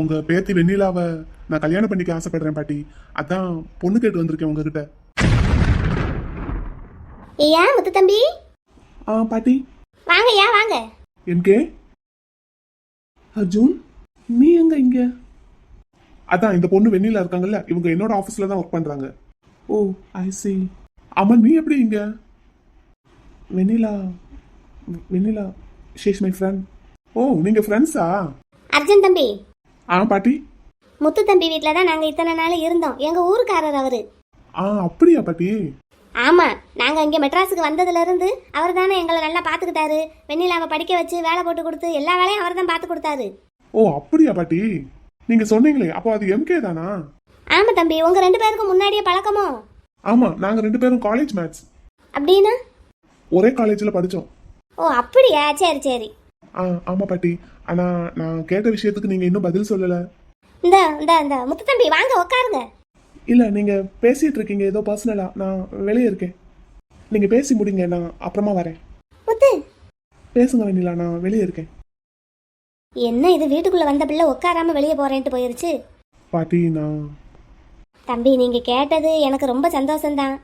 உங்க பேத்தி வெண்ணிலாவை நான் கல்யாணம் பண்ணிக்க ஆசைப்படுறேன் பாட்டி. அதான் பொண்ணு கேட்டு வந்திருக்கேன் உங்ககிட்ட. ஐயா முத்து தம்பி. பாட்டி வாங்கய்யா வாங்க. என்கே அர்ஜுன், நீ எங்க இங்க? அதான் இந்த பொண்ணு வெண்ணிலா இருக்காங்கல்ல, இவங்க என்னோட ஆபீஸ்ல தான் ஒர்க் பண்றாங்க. ஓ ஐ see. ஆமா, நீ எப்படி இங்க? வெண்ணிலா வெண்ணிலா ஷீஸ் மை ஃப்ரெண்ட். ஓ நீங்க ஃப்ரெண்ட்ஸா? அர்ஜுன் தம்பி. பாட்டி. முத்து தம்பி வீட்டில் தான் நாங்கள் இத்தனை நாள் இருந்தோம். எங்கள் ஊருக்காரர் அவரு. அப்படியா பாட்டி? ஆமாம், நாங்கள் இங்கே மெட்ராஸுக்கு வந்ததுலேருந்து அவர் தானே எங்களை நல்லா பார்த்துக்கிட்டாரு. வெண்ணிலாவை படிக்க வச்சு வேலை போட்டு கொடுத்து எல்லா வேலையும் அவர் தான் பார்த்து கொடுத்தாரு. ஓ அப்படியா பாட்டி? நீங்க சொன்னீங்களே, அப்போ அது எம்கே தானா? ஆமாம் தம்பி, உங்கள் 2 பேருக்கும் முன்னாடியே பழக்கமோ? ஆமா, நாங்க 2 பேரும் காலேஜ் மேட்ச். அப்படின்னா? ஒரே காலேஜ்ல படிச்சோம். ஓ அப்படியா, சரி சரி. ஆமா பாட்டி. ஆனா நான் கேட்ட விஷயத்துக்கு நீங்க இன்னும் பதில் சொல்லல. இந்த இந்த இந்த முத்து தம்பி வாங்க உட்காருங்க. இல்ல, நீங்க பேசிட்டு இருக்கீங்க ஏதோ பர்சனலா. நான் வெளியே இருக்கேன், நீங்க பேசி முடிங்க, நான் அப்புறமா வரேன். முத்து பேசுங்க வெண்ணிலா, நான் வெளியே இருக்கேன். என்ன இது, வீட்டுக்குள்ள வந்த பிள்ளை உட்காராம வெளியே போறேன்ட்டு போயிருச்சு. பாட்டி நான் தம்பி, நீங்க கேட்டது எனக்கு ரொம்ப சந்தோஷம்தான்.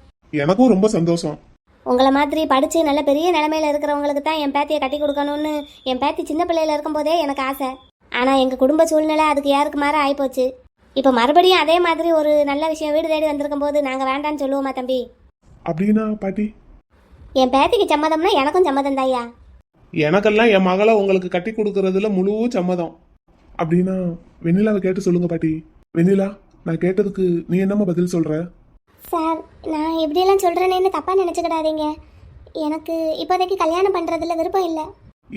எனக்கும் ரொம்ப சந்தோஷம். உங்களை மாதிரி படிச்சு நல்ல பெரிய நிலைமையில இருக்கிறவங்களுக்கு தான் என் பேத்தியை கட்டி கொடுக்கணும்னு என் பேத்தி சின்ன பிள்ளையில இருக்கும் போதே எனக்கு ஆசை. ஆனா எங்க குடும்ப சூழ்நிலை அதுக்கு யாருக்கு மாற ஆயிப்போச்சு. இப்ப மறுபடியும் அதே மாதிரி ஒரு நல்ல விஷயம் வீடு தேடி வந்திருக்கும் போது நாங்க வேண்டான்னு சொல்லுவோமா தம்பி? அப்படின்னா பாட்டி, என் பேத்திக்கு சம்மதம்னா எனக்கும் சம்மதம் தாய்யா. எனக்கெல்லாம் என் மகளை உங்களுக்கு கட்டி கொடுக்கறதுல முழு சம்மதம். அப்படின்னா வெண்ணிலாவை கேட்டு சொல்லுங்க பாட்டி. வெண்ணிலா, நான் கேட்டதுக்கு நீ என்னம்மா பதில் சொல்ற? சார், நான் எப்படியெல்லாம் சொல்றேன்னு தப்பா நினைச்சுக்கிடாதீங்க. எனக்கு இப்போதைக்கு கல்யாணம் பண்றதுல விருப்பம் இல்லை.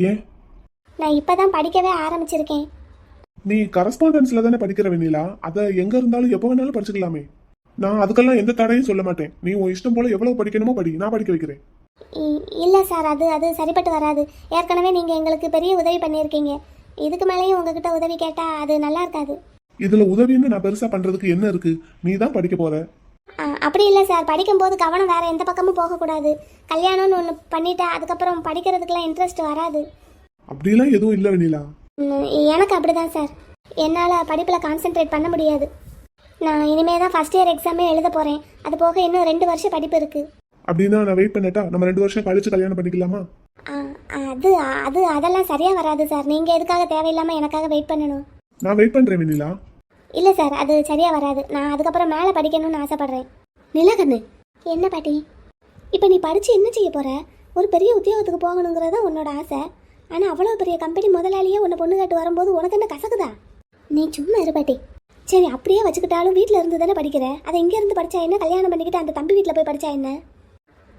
ஏன்? நான் இப்பதான் படிக்கவே ஆரம்பிச்சிருக்கேன். நீ கரஸ்பாண்டன்ஸ்ல தானே படிக்கிற வெண்ணிலா, அதை எங்க இருந்தாலும் எப்போ வேணாலும் படிச்சுக்கலாமே. நான் அதுக்கெல்லாம் எந்த தடையும் சொல்ல மாட்டேன். நீ உன் இஷ்டம் போல எவ்வளவு படிக்கணுமோ படி, நான் படிக்க வைக்கிறேன். இல்லை சார், அது சரிப்பட்டு வராது. ஏற்கனவே நீங்கள் எங்களுக்கு பெரிய உதவி பண்ணியிருக்கீங்க. இதுக்கு மேலேயும் உங்ககிட்ட உதவி கேட்டால் அது நல்லா இருக்காது. இதுல உதவின்னு நான் பெருசா பண்றதுக்கு என்ன இருக்கு? நீ தான் படிக்க போற. அப்படி இல்லை சார், படிக்கும்போது கவனம் வேற எந்த பக்கமும் போகக்கூடாது. கல்யாணம்னு ஒன்று பண்ணிட்டா அதுக்கப்புறம் படிக்கிறதுக்கெல்லாம் இன்ட்ரெஸ்ட் வராது. அப்படிலாம் எதுவும் இல்லை வெண்ணிலா. எனக்கு அப்படிதான் சார். என்னால் படிப்பில் கான்சென்ட்ரேட் பண்ண முடியாது. நான் இனிமே தான் ஃபர்ஸ்ட் இயர் எக்ஸாமே எழுத போகிறேன். அது போக இன்னும் 2 வருஷம் படிப்பு இருக்குது. அப்படின்னா நான் வெயிட் பண்ணட்டா? நம்ம 2 வருஷம் கழிச்சு கல்யாணம் பண்ணிக்கலாமா? அதெல்லாம் சரியாக வராது சார். நீங்கள் எதுக்காக தேவையில்லாமல் எனக்காக வெயிட் பண்ணணும்? நான் வெயிட் பண்ணுறேன் வெண்ணிலா. இல்லை சார், அது சரியாக வராது. நான் அதுக்கப்புறம் மேலே படிக்கணும்னு ஆசைப்பட்றேன். நிலக்கண்ணு. என்ன பாட்டி? இப்போ நீ படித்து என்ன செய்ய போகிற? ஒரு பெரிய உத்தியோகத்துக்கு போகணுங்கிறத உன்னோட ஆசை. ஆனால் அவ்வளோ பெரிய கம்பெனி முதலாளியே உன்னை பொண்ணு கேட்டு வரும்போது உனக்கு என்ன கசக்குதா? நீ சும்மா இரு பாட்டி. சரி, அப்படியே வச்சுக்கிட்டாலும் வீட்டில் இருந்து தானே படிக்கிற. அதை இங்கேருந்து படித்தா என்ன, கல்யாணம் பண்ணிக்கிட்டு அந்த தம்பி வீட்டில் போய் படித்தா என்ன?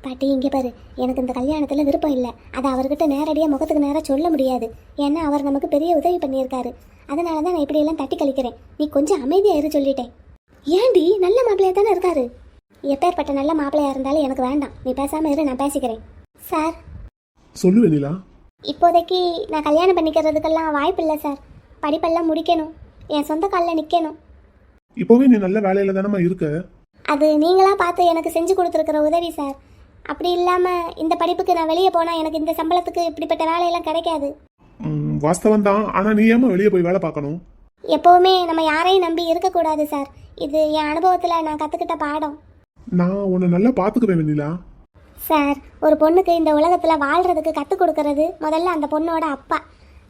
பாட்டி இங்கே பாரு, எனக்கு இந்த கல்யாணத்தில் விருப்பம் இல்லை. அதை அவர்கிட்ட நேரடியாக முகத்துக்கு நேராக சொல்ல முடியாது. ஏன்னா அவர் நமக்கு பெரிய உதவி பண்ணியிருக்காரு. அதனால தான் நான் இப்படியெல்லாம் தட்டி கழிக்கிறேன். நீ கொஞ்சம் அமைதியாக இரு சொல்லிட்டேன். ஏண்டி, நல்ல மாப்பிள்ளையா தானே இருக்காரு. எப்பேற்பட்ட நல்ல மாப்பிள்ளையா இருந்தாலும் எனக்கு வேண்டாம். நீ பேசாமல் இரு, நான் பேசிக்கிறேன். சார் சொல்லு வெண்ணிலா. இப்போதைக்கு நான் கல்யாணம் பண்ணிக்கிறதுக்கெல்லாம் வாய்ப்பு இல்லை சார். படிப்பெல்லாம் முடிக்கணும், என் சொந்த காலில் நிற்கணும். இப்போவே நீ நல்ல வேலையில தானம்மா இருக்க. அது நீங்களாக பார்த்து எனக்கு செஞ்சு கொடுத்துருக்குற உதவி சார். அப்படி இல்லாமல் இந்த படிப்புக்கு நான் வெளியே போனால் எனக்கு இந்த சம்பளத்துக்கு இப்படிப்பட்ட வேலையெல்லாம் கிடைக்காது. வாஸ்தவம் தான். ஆனால் நீ ஏமா வெளியே போய் வேலை பார்க்கணும்? எப்போவுமே நம்ம யாரையும் நம்பி இருக்கக்கூடாது சார். இது என் அனுபவத்தில் நான் கற்றுக்கிட்ட பாடம். நான் உன்னை நல்லா பார்த்துக்குவேன் வெண்ணிலா. சார், ஒரு பொண்ணுக்கு இந்த உலகத்தில் வாழ்கிறதுக்கு கற்றுக் கொடுக்கறது முதல்ல அந்த பொண்ணோட அப்பா.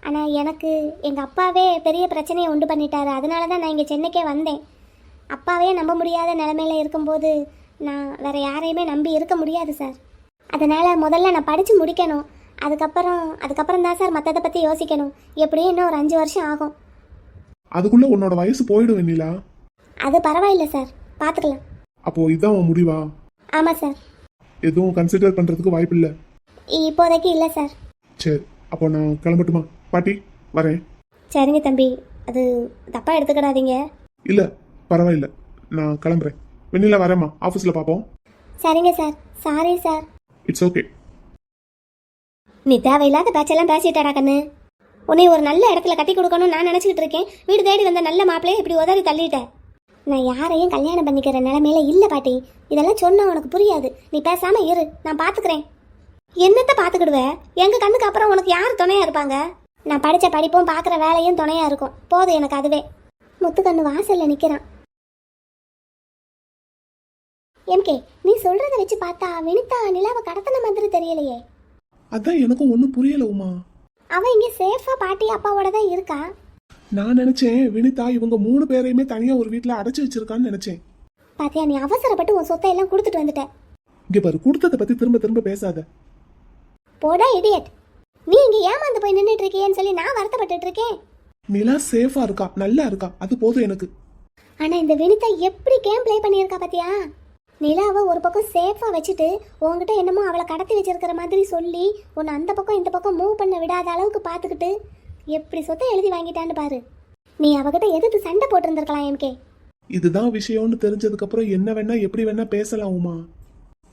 ஆனால் எனக்கு எங்கள் அப்பாவே பெரிய பிரச்சனையை உண்டு பண்ணிட்டாரு. அதனால தான் நான் இங்கே சென்னைக்கே வந்தேன். அப்பாவே நம்ப முடியாத நிலைமையில இருக்கும்போது நான் வேறு யாரையுமே நம்பி இருக்க முடியாது சார். அதனால் முதல்ல நான் படித்து முடிக்கணும். அதுக்கப்புறம் தான் சார் மற்றதை பற்றி யோசிக்கணும். எப்படியும் இன்னும் ஒரு 5 வருஷம் ஆகும். அதுக்குள்ள உன்னோட வயசு போயிடும் வெண்ணிலா. அது பரவாயில்லை சார், பார்த்துக்கலாம். அப்போ இதான் உன் முடிவா? ஆமாம் சார். எதுவும் கன்சிடர் பண்ணுறதுக்கு வாய்ப்பு இல்லை இப்போதைக்கு இல்லை சார். சரி, அப்போ நான் கிளம்பட்டுமா பாட்டி? வரேன். சரிங்க தம்பி, அது தப்பாக எடுத்துக்கிடாதீங்க. இல்லை பரவாயில்ல, நான் கிளம்புறேன். வெண்ணிலா வரேம்மா, ஆஃபீஸில் பார்ப்போம். சரிங்க sir. Sorry sir. It's okay. நீ தேவையில்லாத பேச்செல்லாம் பேசிட்டாடா கண்ணு. உன்னை ஒரு நல்ல இடத்துல கட்டி கொடுக்கணும்னு நான் நினச்சிக்கிட்டு இருக்கேன். வீடு தேடி வந்த நல்ல மாப்பிள்ளையை இப்படி உதறி தள்ளிட்டேன். நான் யாரையும் கல்யாணம் பண்ணிக்கிற நிலைமையில இல்லை பாட்டி. இதெல்லாம் சொன்னா உனக்கு புரியாது. நீ பேசாமல் இரு, நான் பார்த்துக்கிறேன். என்னத்தை பார்த்துக்கிடுவேன்? எங்கள் கண்ணுக்கு அப்புறம் உனக்கு யார் துணையாக இருப்பாங்க? நான் படித்த படிப்பும் பார்க்குற வேலையும் துணையாக இருக்கும். போதும் எனக்கு அதுவே. முத்துக்கண்ணு வாசல்ல நிக்கிறான். எம்கே, நீ சொல்றத வச்சு பார்த்தா வினிதா நிலாவை கடத்தின மாதிரி தெரியலையே. அதான் எனக்கும் ஒன்றும் புரியல உமா. அவ இங்க சேஃபா பாட்டி அப்பாவோட தான் இருக்கா. நான் நினைச்சேன் வினிதா இவங்க 3 பேரையுமே தனியா ஒரு வீட்ல அடைச்சு வச்சிருக்கான்னு நினைச்சேன். பாத்தியா, நீ அவசரப்பட்டு உன் சொத்தை எல்லாம் கொடுத்துட்டு வந்துட்ட. இங்க பாரு, கொடுத்ததை பத்தி திரும்ப திரும்ப பேசாத. போடா இடியட். நீ இங்க ஏமாந்து போய் நின்னுட்டு இருக்கியேன்னு சொல்லி நான் வருத்தப்பட்டுட்டு இருக்கேன். நிலா சேஃபா இருக்கா, நல்லா இருக்கா, அது போதும் எனக்கு. ஆனா இந்த வினிதா எப்படி கேம் ப்ளே பண்ணியிருக்கா பாத்தியா. நிலாவை ஒரு பக்கம் சேஃபா வச்சுட்டு உன்கிட்ட என்னமோ அவளை கடத்தி வச்சிருக்கிற மாதிரி சொல்லி உன்னை அந்த பக்கம் இந்த பக்கம் மூவ் பண்ண விடாத அளவுக்கு பார்த்துக்கிட்டு எப்படி சொத்தை எழுதி வாங்கிட்டான்னு பாரு. நீ அவகிட்ட எதிர்த்து சண்டை போட்டிருந்திருக்கலாம் எம்கே. இதுதான் விஷயம்னு தெரிஞ்சதுக்கு அப்புறம் என்ன வேணா எப்படி வேணா பேசலாம் உமா.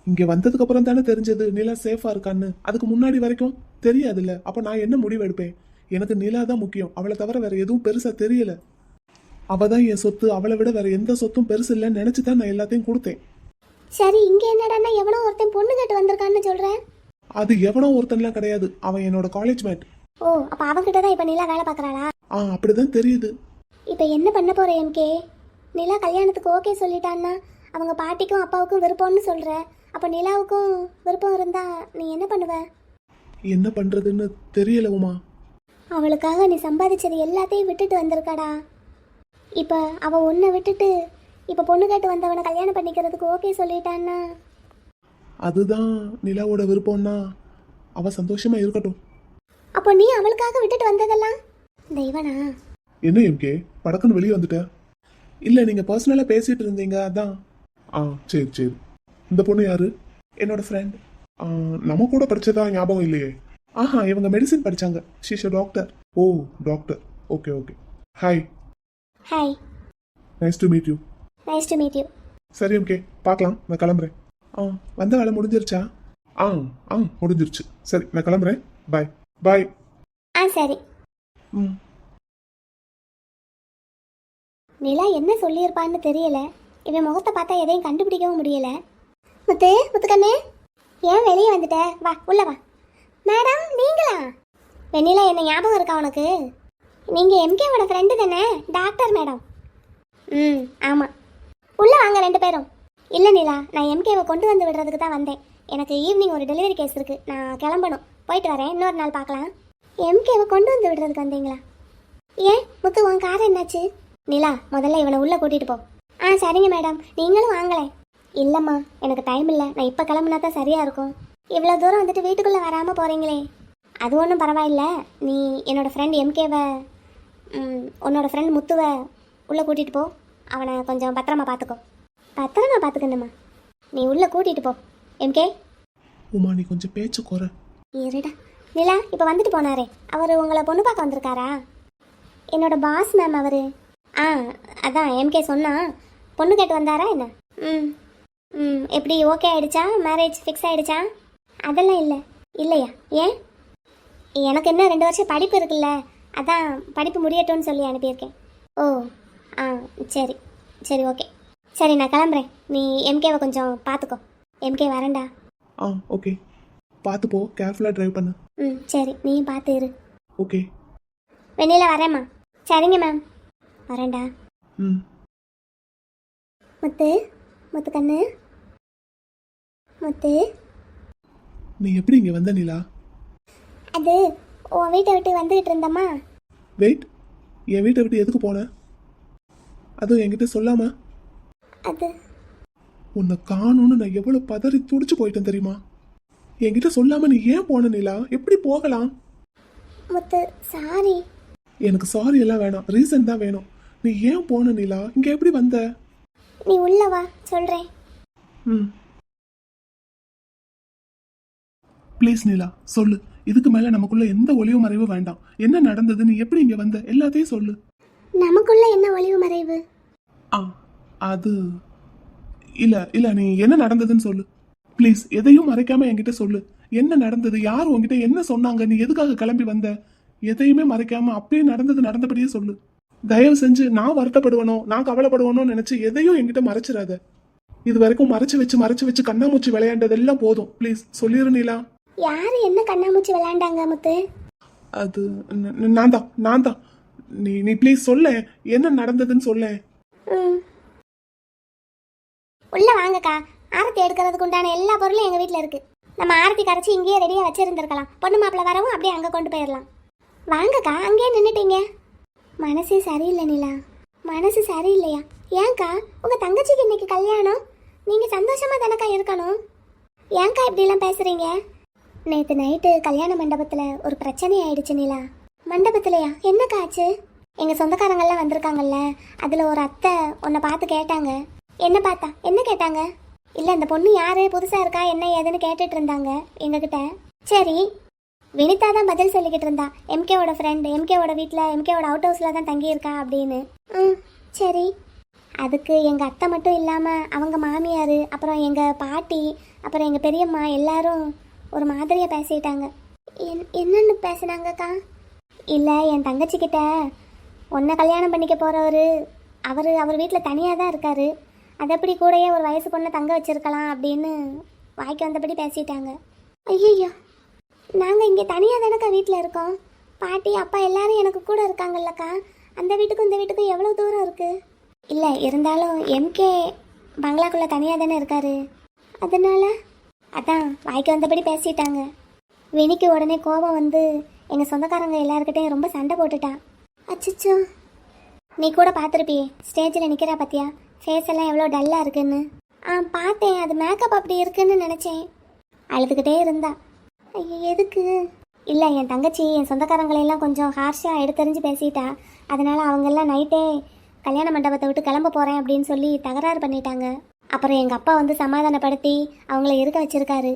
இங்க வந்ததுக்கு அப்புறம் தானே தெரிஞ்சது நிலா சேஃபா இருக்கான்னு. அதுக்கு முன்னாடி வரைக்கும் தெரியாதுல்ல. அப்ப நான் என்ன முடிவு எடுப்பேன்? எனக்கு நிலா தான் முக்கியம், அவளை தவிர வேற எதுவும் பெருசா தெரியல. அவ தான் என் சொத்து, அவளை விட வேற எந்த சொத்தும் பெருசு இல்லைன்னு நினைச்சுதான் நான் எல்லாத்தையும் கொடுத்தேன். சரி, இங்க என்னடான்னா எவனோ ஒருத்தன் பொண்ணு கேட்டு வந்திருக்கான்னு சொல்றேன். அது எவனோ ஒருத்தன்லாம் கிடையாது, அவன் என்னோட காலேஜ் மேட். ஓ, அப்ப அவகிட்ட தான் இப்ப நிலா வேலை பார்க்கறாளா? அப்படிதான் தெரியுது. இப்ப என்ன பண்ண போற எம்கே? நிலா கல்யாணத்துக்கு ஓகே சொல்லிட்டான்னா அவங்க பாட்டிக்கும் அப்பாவுக்கும் விருப்பம்னு சொல்ற. அப்ப நிலாவுக்கும் விருப்பம் இருந்தா நீ என்ன பண்ணுவ? என்ன பண்றதுன்னு தெரியல உமா. அவளுக்காக நீ சம்பாதிச்சது எல்லாத்தையும் விட்டுட்டு வந்திருக்காடா. இப்ப அவ உன்னை விட்டுட்டு இப்ப பொண்ணு கேட்டு வந்தவனை கல்யாணம் பண்ணிக்கிறதுக்கு ஓகே சொல்லிட்டான்னா அதுதான் நிலாவோட விருப்பம்னா அவ சந்தோஷமா இருக்கட்டும். அப்போ நீ அவளுக்காக விட்டுட்டு வந்ததெல்லாம் தெய்வனா? என்ன எம்கே படக்குன்னு வெளியே வந்துட்ட? இல்ல, நீங்க பர்சனலா பேசிட்டு இருந்தீங்க அதான். சரி சரி. இந்த பொண்ணு யாரு? என்னோட ஃப்ரெண்ட். நம்ம கூட படிச்சதா ஞாபகம் இல்லையே. இவங்க மெடிசின் படிச்சாங்க. She's a doctor. Oh, doctor. Okay okay. Hi. Hi. Nice to meet you. Nice to meet you. சரி எம்கே, பார்க்கலாம். நான் கிளம்புறேன். வந்த வேலை முடிஞ்சிருச்சா? முடிஞ்சிருச்சு. சரி, நான் கிளம்புறேன். பாய் பாய். சரி. ம். நிலா என்ன சொல்லியிருப்பான்னு தெரியல. இவன் முகத்தை பார்த்தா எதையும் கண்டுபிடிக்கவும் முடியல. முத்துக்கண்ணே, ஏன் வெளியே வந்துட்ட? வா, உள்ள வா. மேடம், நீங்களா? வெண்ணிலா, என்ன ஞாபகம் இருக்கா உனக்கு? நீங்க எம்கேவோட ஃப்ரெண்டு தானே? Doctor madam. ஆமாம். உள்ள வாங்க 2 பேரும். இல்லை நிலா, நான் எம்கேவை கொண்டு வந்து விடுறதுக்கு தான் வந்தேன். எனக்கு ஈவினிங் ஒரு டெலிவரி கேஸ் இருக்கு, நான் கிளம்பணும். போயிட்டு வரேன், இன்னொரு நாள் பார்க்கலாம். எம்கேவை கொண்டு வந்து விடுறதுக்கு வந்தீங்களா? ஏன் முத்து, உன் கார் என்னாச்சு? நிலா, முதல்ல இவனை உள்ளே கூட்டிகிட்டு போ. சரிங்க மேடம், நீங்களும் வாங்களேன். இல்லைம்மா, எனக்கு டைம் இல்லை. நான் இப்போ கிளம்புனா தான் சரியாக இருக்கும். இவ்வளோ தூரம் வந்துட்டு வீட்டுக்குள்ளே வராமல் போகிறீங்களே. அது ஒன்றும் பரவாயில்ல. நீ என்னோடய ஃப்ரெண்ட் எம்கேவை, உன்னோட ஃப்ரெண்ட் முத்துவை உள்ளே கூட்டிகிட்டு போ. அவனை கொஞ்சம் பத்திரமா பார்த்துக்கோ. பத்திரமா பார்த்துக்கணுமா? நீ உள்ளே கூட்டிகிட்டு போ. எம்கே. உமா, நீ கொஞ்சம் பேச்சு குறை. இருடா. நிலா, இப்போ வந்துட்டு போனாரே, அவர் உங்களை பொண்ணு பார்க்க வந்திருக்காரா? என்னோட பாஸ் மேம் அவர். அதான் எம்கே சொன்னா. பொண்ணு கேட்டு வந்தாரா என்ன? எப்படி ஓகே ஆயிடுச்சா? மேரேஜ் ஃபிக்ஸ் ஆயிடுச்சா? அதெல்லாம் இல்லை. இல்லையா? ஏன்? எனக்கு என்ன 2 வருஷம் படிப்பு இருக்குல்ல, அதான் படிப்பு முடியட்டும்னு சொல்லி அனுப்பியிருக்கேன். ஓ, சரி சரி, ஓகே. சரி, நான் கிளம்புறேன். நீ எம்கேவை கொஞ்சம் பார்த்துக்கோ. எம்கே, வரேன்டா. ஓகே. பார்த்து போ, கேர்ஃபுல்லாக ட்ரைவ் பண்ணு. சரி, நீ பார்த்து இரு. ஓகே. வெண்ணிலா, வரேம்மா. சரிங்க மேம், வரேன்டா. முத்துக்கண்ணு, முத்து. நீ எப்படி இங்கே வந்த நிலா? அது உன் வீட்டை விட்டு வந்துகிட்டு இருந்தம்மா. வெயிட், என் வீட்டை விட்டு எதுக்கு போன? அதுவும் என்கிட்ட சொல்லாமா? அது உன்னை காணும்னு நான் எவ்வளவு பதறி துடிச்சு போயிட்டேன் தெரியுமா? என்கிட்ட சொல்லாம நீ ஏன் போன நிலா? எப்படி போகலாம்? முத்து, சாரி. எனக்கு சாரி எல்லாம் வேணாம், ரீசன் தான் வேணும். நீ ஏன் போன நிலா? இங்க எப்படி வந்த? நீ உள்ள வா, சொல்றேன். ப்ளீஸ் நிலா, சொல்லு. இதுக்கு மேல நமக்குள்ள எந்த ஒளிவு மறைவு வேண்டாம். என்ன நடந்தது? நீ எப்படி இங்க வந்த? எல்லாத்தையும் சொல்லு. நமக்குள்ள என்ன ஒளிவு மறைவு? அது இல்ல, நீ என்ன நடந்ததுன்னு சொல்லு ப்ளீஸ். எதையும் மறைக்காம என்கிட்ட சொல்லு. என்ன நடந்தது? யார் உன்கிட்ட என்ன சொன்னாங்க? நீ எதுக்காக கிளம்பி வந்த? எதையுமே மறைக்காம அப்படியே நடந்தபடியே சொல்லு. தயவு செஞ்சு நான் வருத்தப்படுவனோ, நான் கவலைப்படுவனோ நினைச்சு எதையும் என்கிட்ட மறைச்சிடாத. இது வரைக்கும் மறைச்சு வச்சு கண்ணாமூச்சி விளையாண்டதெல்லாம் போதும். ப்ளீஸ் சொல்லிரு நீலா. யாரு என்ன கண்ணாமூச்சி விளையாண்டாங்க முத்து? அது நான் தான். நீ ப்ளீஸ் சொல்ல, என்ன நடந்ததுன்னு சொல்ல. ம் உள்ள வாங்கக்கா. ஆரத்தி எடுக்கிறதுக்கு உண்டான எல்லா பொருளும் எங்கள் வீட்டில் இருக்குது. நம்ம ஆரத்தி கரைச்சி இங்கேயே ரெடியாக வச்சுருந்துருக்கலாம். பொண்ணு மாப்பிள்ளை வரவும் அப்படியே அங்கே கொண்டு போயிடலாம். வாங்கக்கா, அங்கேயே நின்றுட்டீங்க. மனசே சரியில்லை நிலா. மனசு சரியில்லையா? ஏன்க்கா, உங்கள் தங்கச்சிக்கு இன்னைக்கு கல்யாணம், நீங்கள் சந்தோஷமாக தானக்கா இருக்கணும். ஏன்க்கா இப்படிலாம் பேசுகிறீங்க? நேற்று நைட்டு கல்யாண மண்டபத்தில் ஒரு பிரச்சனை ஆயிடுச்சு நிலா. மண்டபத்திலையா? என்னக்கா ஆச்சு? எங்கள் சொந்தக்காரங்கள்லாம் வந்திருக்காங்கல்ல, அதில் ஒரு அத்தை உன்னை பார்த்து கேட்டாங்க. என்ன பார்த்தா? என்ன கேட்டாங்க? இல்லை, இந்த பொண்ணு யாரு, புதுசாக இருக்கா, என்ன ஏதுன்னு கேட்டுட்டு இருந்தாங்க எங்ககிட்ட. சரி, வினிதா தான் பதில் சொல்லிக்கிட்டு இருந்தா. எம்கேவோட ஃப்ரெண்டு, எம்கேவோட வீட்டில், எம்கேவோட அவுட் ஹவுஸில் தான் தங்கியிருக்கா அப்படின்னு. சரி. அதுக்கு எங்கள் அத்தை மட்டும் இல்லாமல் அவங்க மாமியார், அப்புறம் எங்கள் பாட்டி, அப்புறம் எங்கள் பெரியம்மா எல்லாரும் ஒரு மாதிரியாக பேசிட்டாங்க. என்னன்னு பேசினாங்கக்கா? இல்லை, என் தங்கச்சிக்கிட்ட உன்னை கல்யாணம் பண்ணிக்க போகிறவர் அவர் வீட்டில் தனியாக தான் இருக்கார், அது எப்படி கூடயே ஒரு வயசு பொண்ணை தங்க வச்சிருக்கலாம் அப்படின்னு வாய்க்கு வந்தபடி பேசிட்டாங்க. ஐயோ, நாங்கள் இங்கே தனியாக தானக்கா வீட்டில் இருக்கோம். பாட்டி அப்பா எல்லாரும் எனக்கு கூட இருக்காங்கல்லக்கா. அந்த வீட்டுக்கும் இந்த வீட்டுக்கும் எவ்வளோ தூரம் இருக்குது? இல்லை, இருந்தாலும் எம்கே பங்களாக்குள்ளே தனியாக தானே இருக்காரு, அதனால அதான் வாய்க்கு வந்தபடி பேசிட்டாங்க. வினிக்கு உடனே கோபம் வந்து எங்கள் சொந்தக்காரங்க எல்லாருக்கிட்டையும் ரொம்ப சண்டை போட்டுட்டா. அச்சிச்சோ, நீ கூட பார்த்துருப்பியே, ஸ்டேஜில் நிற்கிறா பார்த்தியா, ஃபேஸ் எல்லாம் எவ்வளோ டல்லாக இருக்குன்னு. பார்த்தேன், அது மேக்கப் அப்படி இருக்குன்னு நினச்சேன். அழுதுகிட்டே இருந்தா. ஐயோ, எதுக்கு? இல்லை, என் தங்கச்சி என் சொந்தக்காரங்களையெல்லாம் கொஞ்சம் ஹார்ஷாக எடுத்தறிஞ்சு பேசிட்டா. அதனால் அவங்கெல்லாம் நைட்டே கல்யாண மண்டபத்தை விட்டு கிளம்ப போகிறேன் அப்படின்னு சொல்லி தகராறு பண்ணிட்டாங்க. அப்புறம் எங்கள் அப்பா வந்து சமாதானப்படுத்தி அவங்கள இருக்க வச்சிருக்காரு.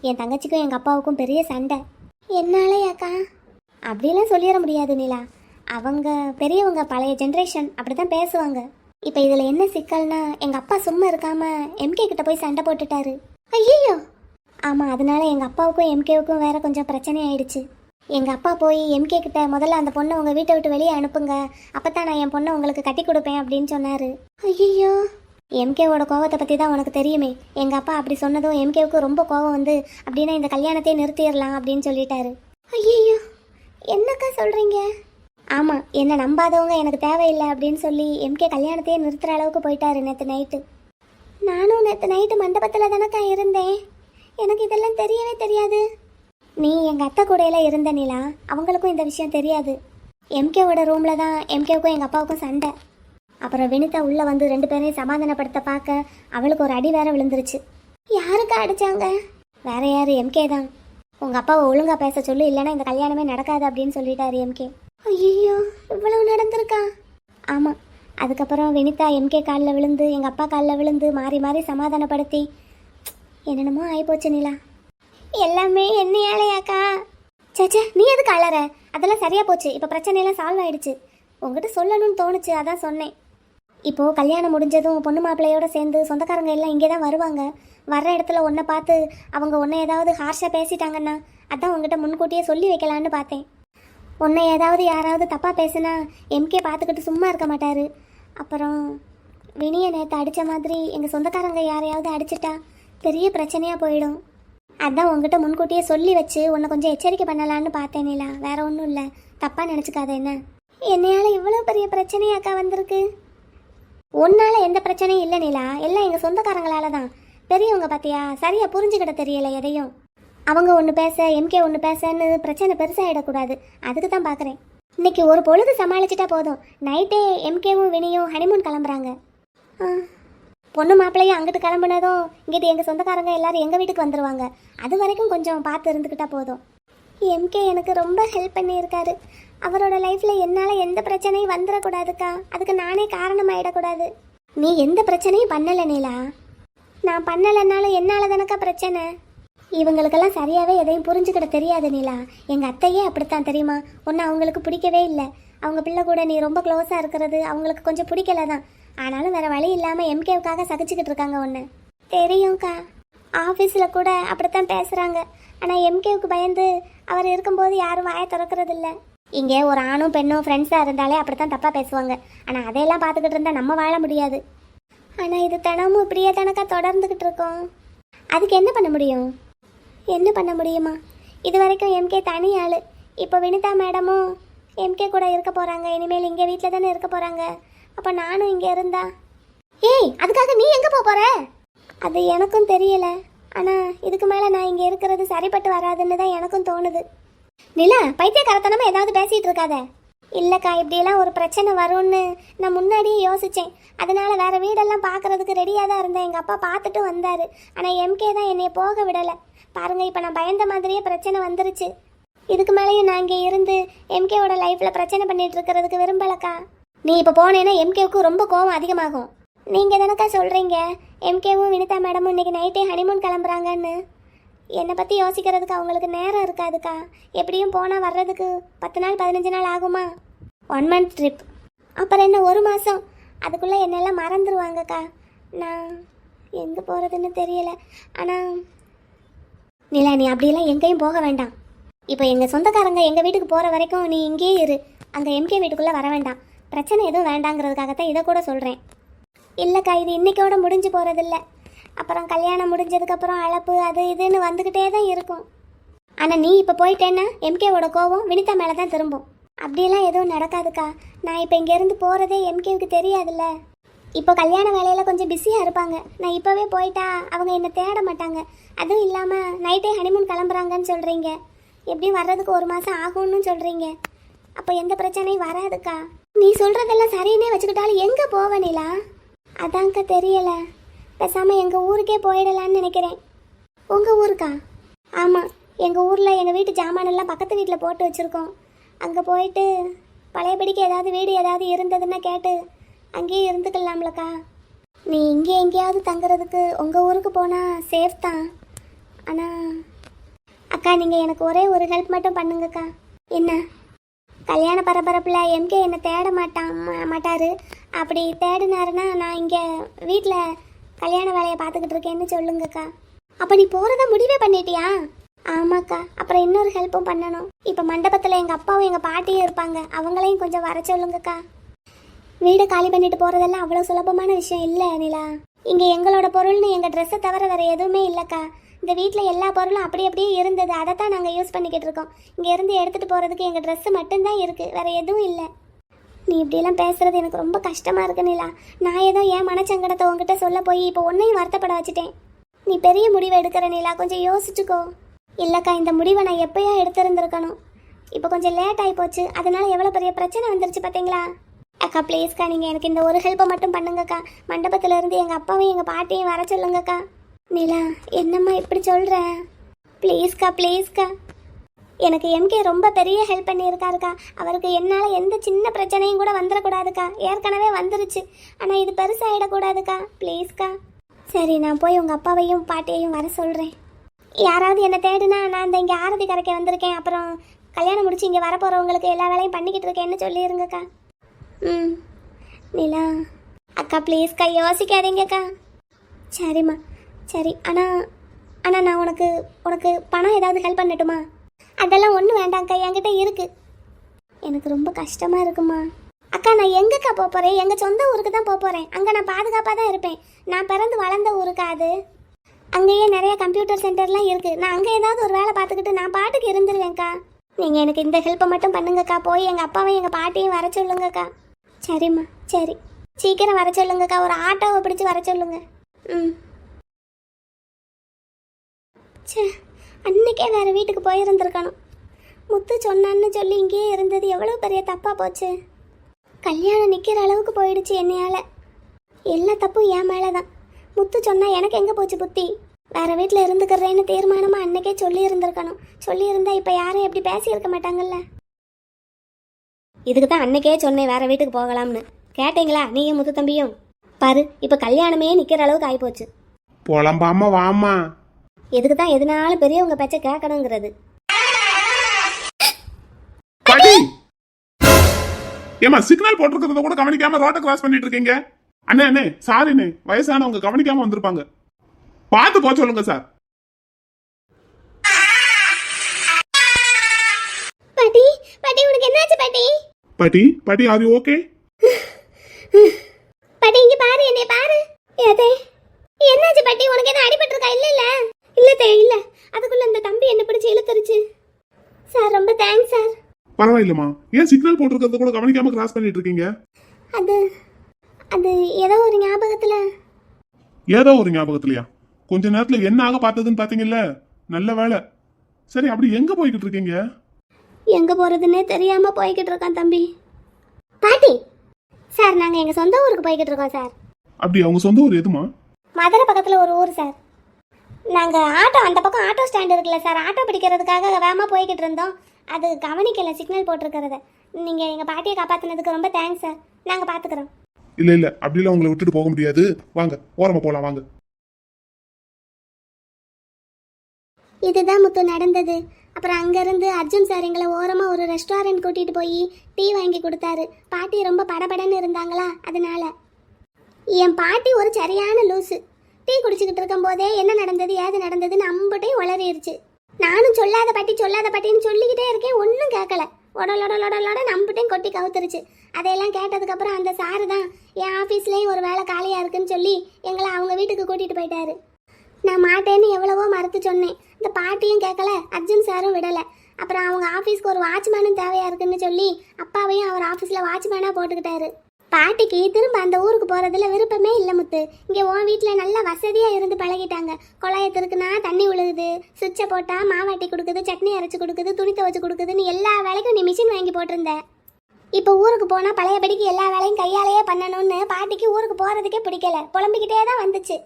என் தங்கச்சிக்கும் எங்கள் அப்பாவுக்கும் பெரிய சண்டை. என்னாலயாக்கா? அப்படிலாம் சொல்லிட முடியாது நிலா. அவங்க பெரியவங்க, பழைய ஜென்ரேஷன், அப்படி தான் பேசுவாங்க. இப்போ இதில் என்ன சிக்கல்னா, எங்கள் அப்பா சும்மா இருக்காமல் எம்கே கிட்ட போய் சண்டை போட்டுட்டாரு. ஐயோ! ஆமாம், அதனால எங்கள் அப்பாவுக்கும் எம்கேவுக்கும் வேற கொஞ்சம் பிரச்சனை ஆயிடுச்சு. எங்கள் அப்பா போய் எம்கே கிட்ட முதல்ல அந்த பொண்ணை உங்கள் வீட்டை விட்டு வெளியே அனுப்புங்க, அப்போ தான் நான் என் பொண்ணை உங்களுக்கு கட்டி கொடுப்பேன் அப்படின்னு சொன்னார். ஐயோ! எம்கேவோட கோவத்தை பற்றி தான் உனக்கு தெரியுமே. எங்கள் அப்பா அப்படி சொன்னதும் எம்கேவுக்கு ரொம்ப கோவம் வந்து அப்படின்னா இந்த கல்யாணத்தையே நிறுத்திடலாம் அப்படின்னு சொல்லிட்டாரு. ஐயோ, என்னக்கா சொல்கிறீங்க? ஆமாம், என்னை நம்பாதவங்க எனக்கு தேவையில்லை அப்படின்னு சொல்லி எம்கே கல்யாணத்தையே நிறுத்துகிற அளவுக்கு போயிட்டாரு நேற்று நைட்டு. நானும் நேற்று நைட்டு மண்டபத்தில் தானக்கா இருந்தேன், எனக்கு இதெல்லாம் தெரியவே தெரியாது. நீ எங்கள் அத்தை கூடையில் இருந்த நிலா, அவங்களுக்கும் இந்த விஷயம் தெரியாது. எம்கேவோட ரூமில் தான் எம்கேவுக்கும் எங்கள் அப்பாவுக்கும் சண்டை. அப்புறம் வினிதா உள்ளே வந்து 2 பேரையும் சமாதானப்படுத்த பார்க்க அவளுக்கு ஒரு அடி வேற விழுந்துருச்சு. யாருக்கா அடித்தாங்க? வேற யார், எம்கே தான். உங்கள் அப்பாவை ஒழுங்காக பேச சொல்லு, இல்லைன்னா இந்த கல்யாணமே நடக்காது அப்படின்னு சொல்லிட்டாரு எம்கே. ஐயோ, இவ்வளவு நடந்திருக்கா? ஆமாம், அதுக்கப்புறம் வினிதா எம்கே காலில் விழுந்து எங்கள் அப்பா காலில் விழுந்து மாறி மாறி சமாதானப்படுத்தி என்னென்னமோ ஆகிப்போச்சு நிலா. எல்லாமே என்னையாலையாக்கா? சேச்சே, நீ எதுக்கு அழற? அதெல்லாம் சரியாக போச்சு, இப்போ பிரச்சனையெல்லாம் சால்வ் ஆயிடுச்சு. உங்ககிட்ட சொல்லணும்னு தோணுச்சு, அதான் சொன்னேன். இப்போது கல்யாணம் முடிஞ்சதும் பொண்ணு மாப்பிள்ளையோடு சேர்ந்து சொந்தக்காரங்க எல்லாம் இங்கே தான் வருவாங்க. வர்ற இடத்துல உன்னை பார்த்து அவங்க உன்னை ஏதாவது ஹார்ஷாக பேசிட்டாங்கன்னா அதான் உங்ககிட்ட முன்கூட்டியே சொல்லி வைக்கலான்னு பார்த்தேன். உன்னை ஏதாவது யாராவது தப்பாக பேசுனா எம்கே பார்த்துக்கிட்டு சும்மா இருக்க மாட்டார். அப்புறம் வினியை நேற்று அடித்த மாதிரி எங்கள் சொந்தக்காரங்க யாரையாவது அடிச்சிட்டா பெரிய பிரச்சனையாக போயிடும். அதான் உங்ககிட்ட முன்கூட்டியே சொல்லி வச்சு உன்னை கொஞ்சம் எச்சரிக்கை பண்ணலான்னு பார்த்தேன் நிலா, வேற ஒன்றும் இல்லை, தப்பாக நினச்சிக்காத. என்ன என்னையால் இவ்வளோ பெரிய பிரச்சனையாக்கா வந்திருக்கு? உன்னால் எந்த பிரச்சனையும் இல்லை நிலா, எல்லாம் எங்கள் சொந்தக்காரங்களால தான். பெரியவங்க பார்த்தியா, சரியாக புரிஞ்சுக்கிட்ட தெரியலை எதையும். அவங்க ஒன்று பேச எம்கே ஒன்று பேசன்னு பிரச்சனை பெருசாகிடக்கூடாது, அதுக்கு தான் பார்க்குறேன். இன்னைக்கு ஒரு பொழுது சமாளிச்சிட்டா போதும். நைட்டே எம்கேவும் வினியும் ஹனிமூன் கிளம்புறாங்க. பொண்ணு மாப்பிள்ளையும் அங்கிட்டு கிளம்புனதும் இங்கிட்டு எங்கள் சொந்தக்காரங்க எல்லாரும் எங்கள் வீட்டுக்கு வந்துடுவாங்க. அது வரைக்கும் கொஞ்சம் பார்த்து இருந்துக்கிட்டா போதும். எம்கே எனக்கு ரொம்ப ஹெல்ப் பண்ணியிருக்காரு. அவரோட லைஃப்பில் என்னால் எந்த பிரச்சனையும் வந்துடக்கூடாதுக்கா, அதுக்கு நானே காரணமாயிடக்கூடாது. நீ எந்த பிரச்சனையும் பண்ணலை நீலா. நான் பண்ணலைன்னாலும் என்னால் தானக்கா பிரச்சனை. இவங்களுக்கெல்லாம் சரியாகவே எதையும் புரிஞ்சுக்கிட தெரியாது நீலா. எங்கள் அத்தையே அப்படித்தான் தெரியுமா, ஒன்று அவங்களுக்கு பிடிக்கவே இல்லை. அவங்க பிள்ளை கூட நீ ரொம்ப க்ளோஸாக இருக்கிறது அவங்களுக்கு கொஞ்சம் பிடிக்கல தான். ஆனாலும் வேறு வழி இல்லாமல் எம்கேவுக்காக சகிச்சுக்கிட்டு இருக்காங்க. ஒன்று தெரியும்க்கா, ஆஃபீஸில் கூட அப்படித்தான் பேசுகிறாங்க. ஆனால் எம்கேவுக்கு பயந்து அவர் இருக்கும்போது யாரும் வாயை திறக்கிறதில்ல. இங்கே ஒரு ஆணும் பெண்ணும் ஃப்ரெண்ட்ஸாக இருந்தாலே அப்படித்தான் தப்பாக பேசுவாங்க. ஆனால் அதையெல்லாம் பார்த்துக்கிட்டு இருந்தால் நம்ம வாழ முடியாது. ஆனால் இது தினமும் இப்படியே தானக்கா தொடர்ந்துக்கிட்டு இருக்கோம். அதுக்கு என்ன பண்ண முடியும்? என்ன பண்ண முடியுமா? இது வரைக்கும் எம்கே தனி ஆள். இப்போ வினிதா மேடமும் எம்கே கூட இருக்க போகிறாங்க, இனிமேல் இங்கே வீட்டில் தானே இருக்க போகிறாங்க. அப்போ நானும் இங்கே இருந்தா ஏய் அதுக்காக நீ எங்கே போகிற? அது எனக்கும் தெரியல. ஆனால் இதுக்கு மேலே நான் இங்கே இருக்கிறது சரிப்பட்டு வராதுன்னு தான் எனக்கும் தோணுது. நிலா, பைத்தியக்காரத்தனமாக ஏதாவது பேசிகிட்டு இருக்காத. இல்லைக்கா, இப்படியெல்லாம் ஒரு பிரச்சனை வரும்னு நான் முன்னாடியே யோசித்தேன். அதனால வேறு வீடெல்லாம் பார்க்குறதுக்கு ரெடியாக தான் இருந்தேன். எங்கள் அப்பா பார்த்துட்டு வந்தார். ஆனால் எம்கே தான் என்னை போக விடலை. பாருங்கள், இப்போ நான் பயந்த மாதிரியே பிரச்சனை வந்துருச்சு. இதுக்கு மேலேயும் நான் இங்கே இருந்து எம்கேவோட லைஃப்பில் பிரச்சனை பண்ணிட்டு இருக்கிறதுக்கு விரும்பலக்கா. நீ இப்போ போனேன்னா எம்கேவுக்கு ரொம்ப கோவம் அதிகமாகும். நீங்கள் தானக்கா சொல்கிறீங்க எம்கேவும் வினிதா மேடமும் இன்றைக்கி நைட்டே ஹனிமூன் கிளம்புறாங்கன்னு. என்னை பற்றி யோசிக்கிறதுக்கு அவங்களுக்கு நேரம் இருக்காதுக்கா. எப்படியும் போனால் வர்றதுக்கு 10 நாள் 15 நாள் ஆகுமா? 1 month ட்ரிப். அப்புறம் என்ன 1 மாதம்? அதுக்குள்ளே என்னெல்லாம் மறந்துடுவாங்கக்கா. நான் எங்கே போகிறதுன்னு தெரியல. ஆனால் நிலா, நீ அப்படியெல்லாம் எங்கேயும் போக வேண்டாம். இப்போ எங்கள் சொந்தக்காரங்க எங்கள் வீட்டுக்கு போகிற வரைக்கும் நீ இங்கேயே இரு. அங்கே எம்கே வீட்டுக்குள்ளே வர வேண்டாம். பிரச்சனை எதுவும் வேண்டாங்கிறதுக்காகத்தான் இதை கூட சொல்கிறேன். இல்லைக்கா, இது இன்றைக்கோட முடிஞ்சு போகிறதில்ல. அப்புறம் கல்யாணம் முடிஞ்சதுக்கப்புறம் அழப்பு அது இதுன்னு வந்துக்கிட்டே தான் இருக்கும். ஆனால் நீ இப்போ போயிட்டேன்னா எம்கேவோட கோவம் வினிதா மேலே தான் திரும்பும். அப்படியெல்லாம் எதுவும் நடக்காதுக்கா. நான் இப்போ இங்கேருந்து போகிறதே எம்கேவுக்கு தெரியாதுல்ல. இப்போ கல்யாண வேலையில் கொஞ்சம் பிஸியாக இருப்பாங்க. நான் இப்போவே போயிட்டா அவங்க என்னை தேட மாட்டாங்க. அதுவும் இல்லாமல் நைட்டே ஹனிமூன் கிளம்புறாங்கன்னு சொல்கிறீங்க. எப்படியும் வர்றதுக்கு 1 மாதம் ஆகும்னு சொல்கிறீங்க. அப்போ எந்த பிரச்சனையும் வராதுக்கா. நீ சொல்கிறதெல்லாம் சரின்னே வச்சுக்கிட்டாலும் எங்கே போவ நிலா? அதான்க்கா தெரியலை. பேசாமல் எங்கள் ஊருக்கே போயிடலான்னு நினைக்கிறேன். உங்கள் ஊருக்கா? ஆமாம், எங்கள் ஊரில் எங்கள் வீட்டு ஜாமானெல்லாம் பக்கத்து வீட்டில் போட்டு வச்சுருக்கோம். அங்கே போயிட்டு பழையபடிக்கு ஏதாவது வீடு ஏதாவது இருந்ததுன்னா கேட்டு அங்கேயே இருந்துக்கலாம்லக்கா. நீ இங்கே எங்கேயாவது தங்குறதுக்கு உங்கள் ஊருக்கு போனால் சேஃப் தான். ஆனால் அக்கா, நீங்கள் எனக்கு ஒரே ஒரு ஹெல்ப் மட்டும் பண்ணுங்கக்கா. என்ன? கல்யாண பரபரப்பில் எம்கே என்னை தேட மாட்டார். அப்படி தேடினாருன்னா நான் இங்கே வீட்டில் கல்யாண வேலையை பார்த்துக்கிட்டு இருக்கேன்னு சொல்லுங்கக்கா. அப்போ நீ போகிறதா முடிவே பண்ணிட்டியா? ஆமாக்கா. அப்புறம் இன்னொரு ஹெல்ப்பும் பண்ணணும். இப்போ மண்டபத்தில் எங்கள் அப்பாவும் எங்கள் பாட்டியும் இருப்பாங்க. அவங்களையும் கொஞ்சம் வர சொல்லுங்கக்கா. வீடை காலி பண்ணிட்டு போகிறதெல்லாம் அவ்வளோ சுலபமான விஷயம் இல்லை நிலா. இங்கே எங்களோட பொருள்னு எங்கள் ட்ரெஸ்ஸை தவிர வேறு எதுவுமே இல்லைக்கா. இந்த வீட்டில் எல்லா பொருளும் அப்படியே இருந்தது. அதை தான் நாங்கள் யூஸ் பண்ணிக்கிட்டு இருக்கோம். இங்கே இருந்து எடுத்துகிட்டு போகிறதுக்கு எங்கள் ட்ரெஸ்ஸு மட்டும்தான் இருக்குது, வேறு எதுவும் இல்லை. நீ இப்படியெல்லாம் பேசுகிறது எனக்கு ரொம்ப கஷ்டமாக இருக்கு நிலா. நான் ஏதோ என் மனச்சங்கடத்தை உங்ககிட்ட சொல்ல போய் இப்போ உன்னையும் வருத்தப்பட வச்சுட்டேன். நீ பெரிய முடிவை எடுக்கிற நிலா, கொஞ்சம் யோசிச்சுக்கோ. இல்லைக்கா, இந்த முடிவை நான் எப்போயா எடுத்திருந்துருக்கணும். இப்போ கொஞ்சம் லேட் ஆகி போச்சு. அதனால் எவ்வளோ பெரிய பிரச்சனை வந்துருச்சு பார்த்தீங்களா? அக்கா ப்ளீஸ்க்கா, நீங்கள் எனக்கு இந்த ஒரு ஹெல்ப்பை மட்டும் பண்ணுங்கக்கா. மண்டபத்தில் இருந்து எங்கள் அப்பாவையும் எங்கள் பாட்டியும் வர சொல்லுங்கக்கா. நிலா, என்னம்மா இப்படி சொல்கிற? ப்ளீஸ்க்கா ப்ளீஸ்க்கா. எனக்கு எம்கே ரொம்ப பெரிய ஹெல்ப் பண்ணியிருக்காருக்கா. அவருக்கு என்னால் எந்த சின்ன பிரச்சனையும் கூட வந்துடக்கூடாதுக்கா. ஏற்கனவே வந்துருச்சு. ஆனால் இது பெருசாகிடக்கூடாதுக்கா. ப்ளீஸ்க்கா. சரி, நான் போய் உங்கள் அப்பாவையும் பாட்டியையும் வர சொல்கிறேன். யாராவது என்னை தேடுனா நான் இந்த இங்கே ஆரத்தி கரைக்க வந்திருக்கேன், அப்புறம் கல்யாணம் முடிச்சு இங்கே வரப்போகிறவங்களுக்கு எல்லா வேலையும் பண்ணிக்கிட்டு இருக்கேன்னு சொல்லிடுங்கக்கா. ம் நிலா அக்கா ப்ளீஸ்க்கா, யோசிக்காதீங்கக்கா. சரிம்மா சரி. ஆனால் நான் உனக்கு பணம் ஏதாவது ஹெல்ப் பண்ணட்டுமா? அதெல்லாம் ஒன்றும் வேண்டாம்க்கா, என்கிட்ட இருக்குது. எனக்கு ரொம்ப கஷ்டமாக இருக்குமா. அக்கா, நான் எங்கக்கா போக போகிறேன்? எங்கள் சொந்த ஊருக்கு தான் போக போகிறேன். அங்கே நான் பாதுகாப்பாக தான் இருப்பேன். நான் பிறந்து வளர்ந்த ஊருக்கா அது. அங்கேயே நிறைய கம்ப்யூட்டர் சென்டர்லாம் இருக்குது. நான் அங்கே ஏதாவது ஒரு வேலை பார்த்துக்கிட்டு நான் பாட்டுக்கு இருந்துருவேன்க்கா. நீங்கள் எனக்கு இந்த ஹெல்ப்பை மட்டும் பண்ணுங்கக்கா. போய் எங்கள் அப்பாவையும் எங்கள் பாட்டியும் வர சொல்லுங்கக்கா. சரிம்மா சரி, சீக்கிரம் வர சொல்லுங்கக்கா. ஒரு ஆட்டோவை பிடிச்சி வர சொல்லுங்க. ம். சே, அன்னைக்கே வேறு வீட்டுக்கு போயிருந்துருக்கணும். முத்து சொன்னான்னு சொல்லி இங்கேயே இருந்தது எவ்வளோ பெரிய தப்பாக போச்சு. கல்யாணம் நிற்கிற அளவுக்கு போயிடுச்சு என்னையால். எல்லா தப்பும் என் மேலே தான். முத்து சொன்னால் எனக்கு எங்கே போச்சு புத்தி? வேறு வீட்டில் இருந்துக்கிறேன்னு தீர்மானமாக அன்னைக்கே சொல்லி இருந்திருக்கணும். சொல்லியிருந்தா இப்போ யாரும் எப்படி பேசியிருக்க மாட்டாங்கல்ல. இதுக்கு தான் அன்னைக்கே சொன்னேன் வேறு வீட்டுக்கு போகலாம்னு. கேட்டீங்களா நீயும் முத்து தம்பியும்? பாரு, இப்போ கல்யாணமே நிற்கிற அளவுக்கு ஆகிப்போச்சு. புலம்பாம வாமா. எதுக்கு தான் எதுனாலும் பெரியவங்க பேச்ச கேட்கணுங்கிறது. ஏமா சிக்னல் போட்டிருக்கிறத கூட கவனிக்காம ரோட்டை கிராஸ் பண்ணிட்டு இருக்கீங்க? அண்ணே சாரிண்ணே, வயசானவங்க கவனிக்காம வந்திருப்பாங்க. பார்த்து போக சொல்லுங்க சார். பாட்டி பாட்டி, உனக்கு என்னாச்சு பாட்டி? பாட்டி ஆர் யூ ஓகே? பாட்டி இங்க பாரு, என்னை பாரு. ஏதே என்னாச்சு பாட்டி? உனக்கு என்ன அடிபட்டிருக்கா? இல்ல இல்ல, அதுக்குள்ள அந்த தம்பி என்ன பிடிச்சி இழுத்துருச்சு. சார் ரொம்ப தேங்க்ஸ் சார். பரவாயில்லம்மா, ஏன் சிக்னல் போட்டிருக்கிறத கூட கவனிக்காம கிராஸ் பண்ணிட்டு இருக்கீங்க? அது அது ஏதோ ஒரு ஞாபகத்துல. ஏதோ ஒரு ஞாபகத்திலயா? கொஞ்ச நேரத்துல என்ன ஆக பார்த்ததுன்னு பாத்தீங்கல்ல, நல்ல வேலை. சரி, அப்படி எங்க போய்கிட்டு இருக்கீங்க? எங்க போறதுன்னே தெரியாம போய்கிட்டு இருக்கான் தம்பி. பாட்டி சார், நாங்க எங்க சொந்த ஊருக்கு போய்கிட்டு இருக்கோம் சார். அப்படி அவங்க சொந்த ஊர் எதுமா? மதுரை பக்கத்துல ஒரு ஊர் சார். நாங்க ஆட்டோ, அந்த பக்கம் ஆட்டோ ஸ்டாண்ட் இருக்குல்ல சார், ஆட்டோ பிடிக்கிறதுக்காக வேகமா போய்கிட்டு இருந்தோம். அது கவனிக்கல சிக்னல் போட்டிருக்கிறத. நீங்க எங்க பாட்டியை காப்பாத்தினதுக்கு ரொம்ப தேங்க்ஸ் சார். நாங்க பாத்துக்கிறோம். இல்ல இல்ல, அப்படிலாம் உங்களை விட்டுட்டு போக முடியாது. வாங்க, ஓரமா போலாம் வாங்க. இதுதான் முத்து நடந்தது. அப்புறம் அங்கேருந்து அர்ஜுன் சார் எங்களை ஓரமாக ஒரு ரெஸ்டாரண்ட் கூட்டிகிட்டு போய் டீ வாங்கி கொடுத்தாரு. பாட்டி ரொம்ப படபடன்னு இருந்தாங்களா, அதனால. என் பாட்டி ஒரு சரியான லூஸு. டீ குடிச்சிக்கிட்டு இருக்கும்போதே என்ன நடந்தது ஏது நடந்ததுன்னு அம்பட்டையும் உளறிடுச்சு. நானும் சொல்லாத பாட்டின்னு சொல்லிக்கிட்டே இருக்கேன், ஒன்றும் கேட்கல. உடலோட நம்பிட்டையும் கொட்டி கவுத்துருச்சு. அதையெல்லாம் கேட்டதுக்கப்புறம் அந்த சாரு தான் என் ஆஃபீஸ்லேயும் ஒரு வேலை காலியாக இருக்குன்னு சொல்லி எங்களை அவங்க வீட்டுக்கு கூட்டிகிட்டு போயிட்டாரு. நான் மாட்டேன்னு எவ்வளவோ மறுத்து சொன்னேன். இந்த பாட்டியும் கேட்கல, அர்ஜுன் சாரும் விடலை. அப்புறம் அவங்க ஆஃபீஸ்க்கு ஒரு வாட்ச்மேனும் தேவையா இருக்குன்னு சொல்லி அப்பாவையும் அவர் ஆஃபீஸில் வாட்ச்மேனாக போட்டுக்கிட்டாரு. பாட்டிக்கு திரும்ப அந்த ஊருக்கு போகிறதுல விருப்பமே இல்லை முத்து. இங்கே உன் வீட்டில் நல்லா வசதியாக இருந்து பழகிட்டாங்க. குழாயை திருக்குனா தண்ணி உழுகுது, சுவிட்சை போட்டால் மாவாட்டி கொடுக்குது, சட்னி அரைச்சி கொடுக்குது, துணி துவச்சி கொடுக்குதுன்னு எல்லா வேலைக்கும் நீ மிஷின் வாங்கி போட்டிருந்த. இப்போ ஊருக்கு போனால் பழையபடிக்கு எல்லா வேலையும் கையாலேயே பண்ணணும்னு பாட்டிக்கு ஊருக்கு போகிறதுக்கே பிடிக்கல. புலம்பிக்கிட்டே தான் வந்துச்சு.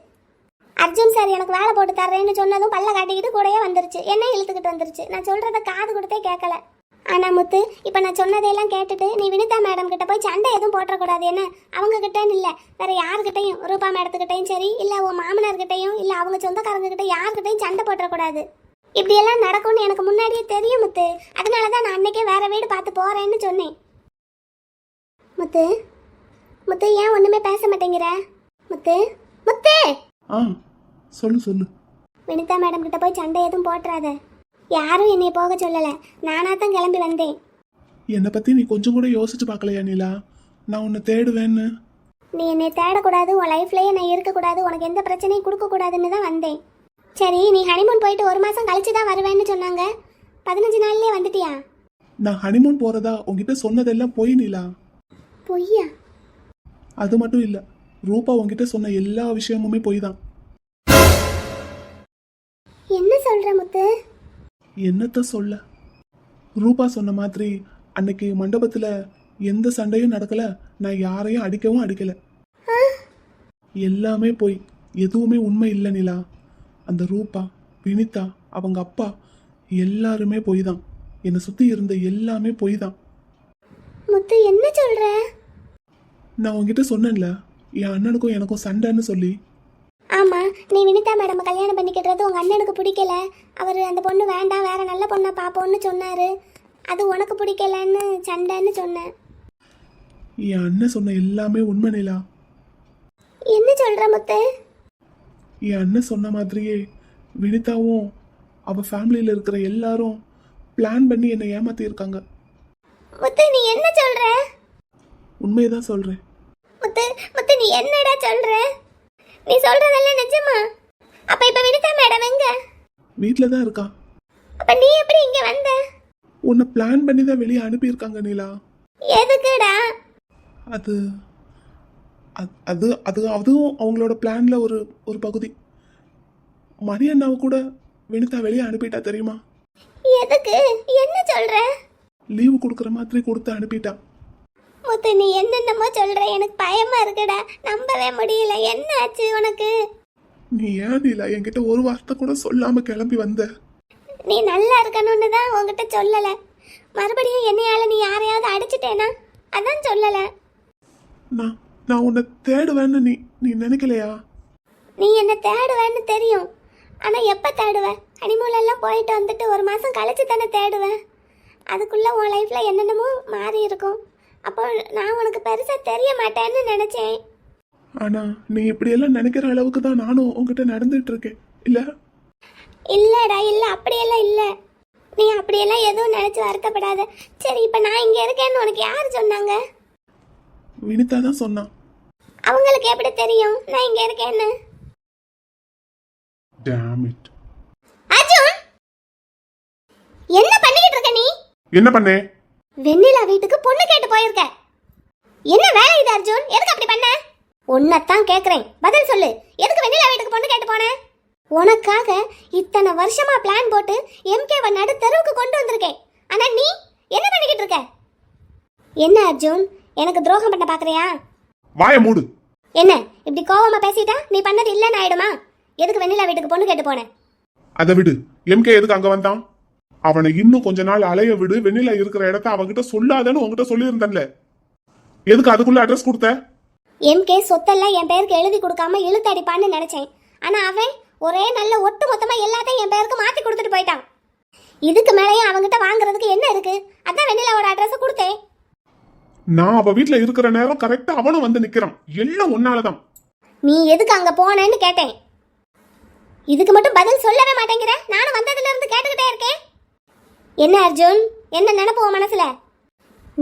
அர்ஜுன் சார் எனக்கு வேலை போட்டு தர்றேன்னு சொன்னதும் பல்ல காட்டிக்கிட்டு கூடயே வந்துருச்சு. என்ன இழுத்துக்கிட்டு வந்துருச்சு. நான் சொல்கிறத காது கொடுத்தே கேட்கல. ஆனால் முத்து, இப்போ நான் சொன்னதையெல்லாம் கேட்டுட்டு நீ வினிதா மேடம் கிட்ட போய் சண்டை எதுவும் போட்டக்கூடாது. என்ன அவங்க கிட்டேன்னு இல்லை, வேற யாருக்கிட்டையும், ரூபா மேடத்துக்கிட்டையும் சரி, இல்லை உன் மாமனார்கிட்டையும், இல்லை அவங்க சொந்தக்காரங்க கிட்ட யாருக்கிட்டையும் சண்டை போட்டக்கூடாது. இப்படியெல்லாம் நடக்கும்னு எனக்கு முன்னாடியே தெரியும் முத்து. அதனால தான் நான் அன்னைக்கே வேற வீடு பார்த்து போகிறேன்னு சொன்னேன். முத்து முத்து, ஏன் ஒன்றுமே பேச மாட்டேங்கிற? முத்து முத்து, சொல்லு. வினிதா மேடம் கிட்ட போய் சண்டை எதுவும் போட்டுறாத. யாரும் என்னைய போக சொல்லலை, நானாக தான் கிளம்பி வந்தேன். என்னை பத்தி நீ கொஞ்சம் கூட யோசிச்சு பார்க்கலையா நிலா? நான் உன்னை தேடுவேன்னு. நீ என்னை தேடக்கூடாது, உன் லைஃப்லேயே நான் இருக்கக்கூடாது, உனக்கு எந்த பிரச்சனையும் கொடுக்கக்கூடாதுன்னு தான் வந்தேன். சரி, நீ ஹனிமூன் போயிட்டு 1 மாதம் கழிச்சு தான் வருவேன்னு சொன்னாங்க. 15 நாள்லேயே வந்துட்டியா? நான் ஹனிமூன் போறதா உங்ககிட்ட சொன்னதெல்லாம் பொய் நிலா. பொய்யா? அது மட்டும் இல்ல, ரூபா உங்ககிட்ட சொன்ன எல்லா விஷயமுமே பொய் தான். என்ன சொல்ற முத்து? என்னத்த சொல்ல? ரூபா சொன்ன மாதிரி அன்னைக்கு மண்டபத்துல எந்த சண்டையும் நடக்கல, நான் யாரையும் அடிக்கவும் அடிக்கல. எல்லாமே பொய், எதுவுமே உண்மை இல்லை நிலா. அந்த ரூபா, வினிதா, அவங்க அப்பா எல்லாருமே பொய் தான். என்னை சுத்தி இருந்த எல்லாமே பொய் தான். முத்து என்ன சொல்ற? நான் உங்ககிட்ட சொன்னேன்ல, என் அண்ணனுக்கும் எனக்கும் சண்டைன்னு சொல்லி. ஆமா, நீ வினிதா மேடம் கல்யாணம் பண்ணிக்கிட்டது உங்க அண்ணனுக்கு பிடிக்கல. அவர் அந்த பொண்ணு வேண்டாம், வேற நல்ல பொண்ணை பாப்போம்னு சொன்னாரு. அது உனக்கு பிடிக்கலன்னு சண்டைன்னு சொன்னேன். என் அண்ணன் சொன்ன எல்லாமே உண்மை நிலா. என்ன சொல்ற முத்து? என் அண்ணன் சொன்ன மாதிரியே வினிதாவும் அவ ஃபேமிலியில இருக்கிற எல்லாரும் பிளான் பண்ணி என்னை ஏமாத்தி இருக்காங்க. முத்து நீ என்ன சொல்ற? உண்மையதான் சொல்றேன். முத்து முத்து, நீ என்னடா சொல்ற? நீ சொல்றதெல்லாம் நிஜமா? அப்ப இப்ப வினிதா மேடம் எங்க? வீட்ல தான் இருக்கா. அப்ப நீ எப்படி இங்க வந்த? உன்னை பிளான் பண்ணி தான் வெளியே அனுப்பியிருக்காங்க நிலா. எதுக்குடா? அது அது அது அதுவும் அவங்களோட பிளான்ல ஒரு ஒரு பகுதி. மணி அண்ணாவை கூட வினிதா வெளியே அனுப்பிட்டா தெரியுமா? எதுக்கு? என்ன சொல்ற? லீவு கொடுக்குற மாதிரி கொடுத்து அனுப்பிட்டா. முத்து நீ என்னென்னமோ சொல்ற, எனக்கு பயமா இருக்குடா, நம்பவே முடியல. என்ன ஆச்சு உனக்கு? நீ ஏன் நிலா என்கிட்ட ஒரு வார்த்தை கூட சொல்லாம கிளம்பி வந்த? நீ நல்லா இருக்கணும்னு தான் உன்கிட்ட சொல்லல. மறுபடியும் என்னையால நீ யாரையாவது அடிச்சிட்டேனா? அதான் சொல்லல. நான் உன்னை தேடுவேன்னு நீ நீ நினைக்கலையா? நீ என்ன தேடுவேன்னு தெரியும், ஆனா எப்ப தேடுவ? ஹனிமூன் எல்லாம் போயிட்டு வந்துட்டு 1 மாசம் கழிச்சு தானே தேடுவேன். அதுக்குள்ள உன் லைஃப்ல என்னென்னமோ மாறி இருக்கும். அப்போ நான் உனக்கு பெருசா தெரிய மாட்டேன்னு நினைச்சேன். ஆனா நீ இப்படியெல்லாம் நினைக்கிற அளவுக்கு தான் நானும் உங்ககிட்ட நடந்துட்டு இருக்கேன் இல்ல? இல்லடா, இல்ல, அப்படியெல்லாம் இல்ல. நீ அப்படியெல்லாம் எதுவும் நினைச்சு வருத்தப்படாத. சரி, இப்ப நான் இங்க இருக்கேன்னு உனக்கு யாரு சொன்னாங்க? வினிதா தான் சொன்னான். அவங்களுக்கு எப்படி தெரியும் நான் இங்க இருக்கேன்னு? Damn it. அர்ஜுன், என்ன பண்ணிக்கிட்டு இருக்க நீ? என்ன பண்ணே? வெண்ணிலா வீட்டுக்கு பொண்ணு கேட்டு போயிருக்க. என்ன வேலை இது அர்ஜுன்? எதுக்கு அப்படி பண்ண? உன்னத்தான் கேக்குறேன், பதில் சொல்லு. எதுக்கு வெண்ணிலா வீட்டுக்கு பொண்ணு கேட்டு போன? உனக்காக இத்தனை வருஷமா பிளான் போட்டு எம்கேவை நடு தெருவுக்கு கொண்டு வந்திருக்கேன். ஆனா நீ என்ன பண்ணிக்கிட்டு இருக்க? என்ன அர்ஜுன், எனக்கு துரோகம் பண்ண பாக்குறியா? வாய மூடு. என்ன இப்படி கோவமா பேசிட்டா நீ பண்ணது இல்லைன்னு ஆயிடுமா? எதுக்கு வெண்ணிலா வீட்டுக்கு பொண்ணு கேட்டு போன? அதை விடு. எம்கே எதுக்கு அங்க வந்தான்? அவனை இன்னும் கொஞ்ச நாள் அலைய விடு. வெண்ணிலா இருக்கிற இடத்த அவன்கிட்ட சொல்லாதன்னு உங்ககிட்ட சொல்லியிருந்தேன்ல, எதுக்கு அதுக்குள்ள அட்ரஸ் கொடுத்த? எம்கே சொத்தெல்லாம் என் பேருக்கு எழுதி கொடுக்காம இழுத்து அடிப்பான்னு நினைச்சேன். ஆனா அவன் ஒரே நல்ல ஒட்டு மொத்தமா எல்லாத்தையும் என் பேருக்கு மாத்தி கொடுத்துட்டு போயிட்டான். இதுக்கு மேலேயும் அவங்கிட்ட வாங்குறதுக்கு என்ன இருக்கு? அதான் வெண்ணிலாவோட அட்ரஸ் கொடுத்தேன். நான் அவ வீட்டுல இருக்கிற நேரம் கரெக்டா அவனும் வந்து நிக்கிறான். எல்லாம் உன்னாலதான். நீ எதுக்கு அங்க போனேன்னு கேட்டேன். இதுக்கு மட்டும் பதில் சொல்லவே மாட்டேங்கிற. நானும் வந்ததுல இருந்து கேட்டுக்கிட்டே இருக்கேன். என்ன அர்ஜுன், என்ன நினைப்பு உன் மனசுல?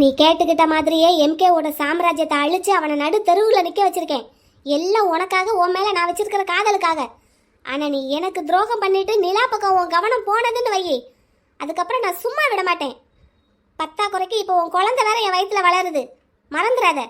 நீ கேட்டுக்கிட்ட மாதிரியே எம்கேவோட சாம்ராஜ்யத்தை அழிச்சு அவனை நடு தெருவுல நிக்க வச்சிருக்கேன். எல்லாம் உனக்காக, உன் மேல நான் வச்சிருக்கிற காதலுக்காக. ஆனா நீ எனக்கு துரோகம் பண்ணிட்டு நிலா பக்கம் உன் கவனம் போனதுன்னு வை, அதுக்கப்புறம் நான் சும்மா விட மாட்டேன். பத்தா குறைக்கு இப்போ உன் குழந்தை வேற என் வயிற்றுல வளருது, மறந்துடாத.